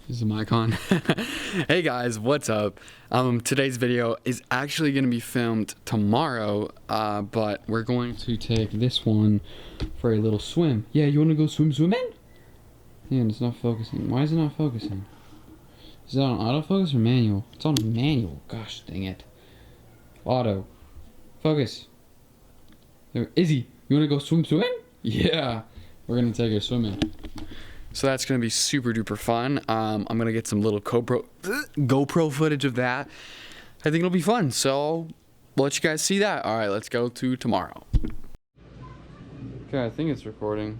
Is a mic on? Hey guys, what's up? Today's video is actually going to be filmed tomorrow, but we're going to take this one for a little swim. Yeah, you want to go swimming? Man, it's not focusing. Why is it not focusing? Is it on autofocus or manual? It's on manual. Gosh dang it. Auto. Focus. There, Izzy, you want to go swimming? Yeah, we're going to take her swimming. So that's going to be super duper fun. I'm going to get some little GoPro footage of that. I think it'll be fun. So we'll let you guys see that. All right, let's go to tomorrow. Okay, I think it's recording.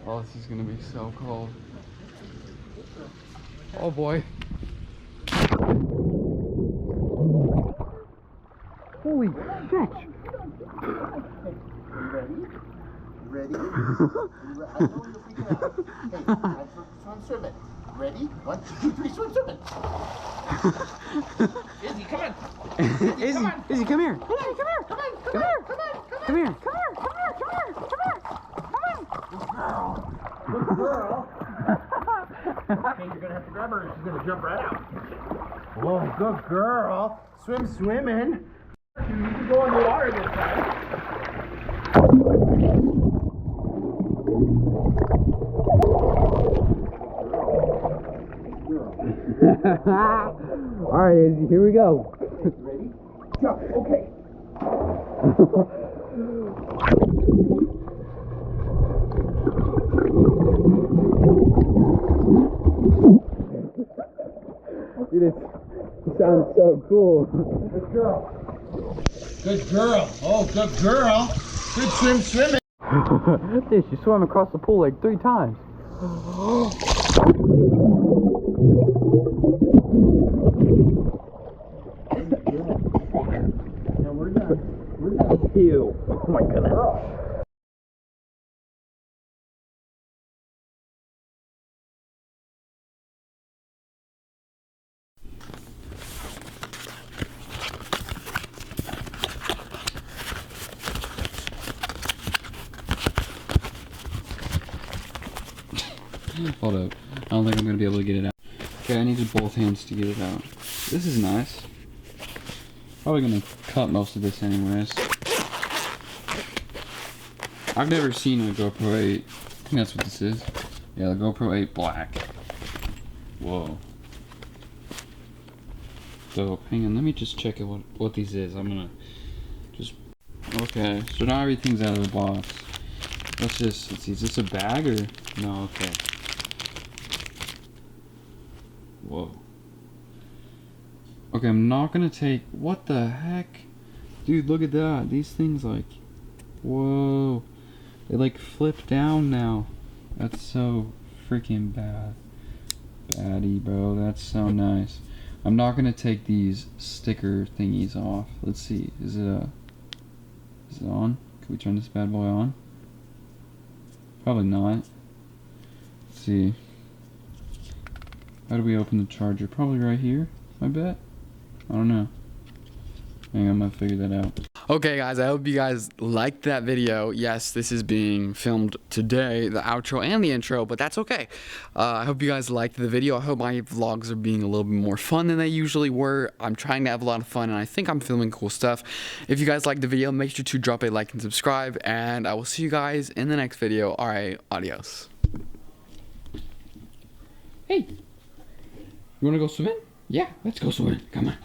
Oh, this is going to be so cold. Oh boy. Holy shit. Ready? I know you're freaking out. Hey, time for swimming. Ready? 1, 2, 3, swimming. Izzy, come on. Izzy, come here. Come on. Good girl. Okay, you're gonna have to grab her and she's gonna jump right out. Whoa, good girl. Swimming. You need to go in the water this time. Alright, Izzy, here we go. Ready? Jump. Okay. Dude, it sounds so cool. Good girl. Good girl. Oh, good girl. Good swimming. Dude, she swam across the pool like 3 times. Now we're done. Ew. Oh my goodness. Hold up. I don't think I'm gonna be able to get it out. Okay, I needed both hands to get it out. This is nice. Probably gonna cut most of this anyways. I've never seen a GoPro 8. I think that's what this is. Yeah, the GoPro 8 Black. Whoa. So, hang on, let me just check out what these is. I'm gonna just... Okay, so now everything's out of the box. Let's see, is this a bag or... No, okay. Whoa. Okay, I'm not gonna take... What the heck? Dude, look at that. These things like... Whoa. They like flip down now. That's so freaking bad. Baddie, bro. That's so nice. I'm not gonna take these sticker thingies off. Let's see. Is it on? Can we turn this bad boy on? Probably not. Let's see. How do we open the charger? Probably right here, I bet. I don't know. Hang on, I'm gonna figure that out. Okay guys, I hope you guys liked that video. Yes, this is being filmed today, the outro and the intro, but that's okay. I hope you guys liked the video. I hope my vlogs are being a little bit more fun than they usually were. I'm trying to have a lot of fun and I think I'm filming cool stuff. If you guys liked the video, make sure to drop a like and subscribe, and I will see you guys in the next video. Alright, adios. Hey, you wanna go swimming? Yeah, let's go swimming. Come on.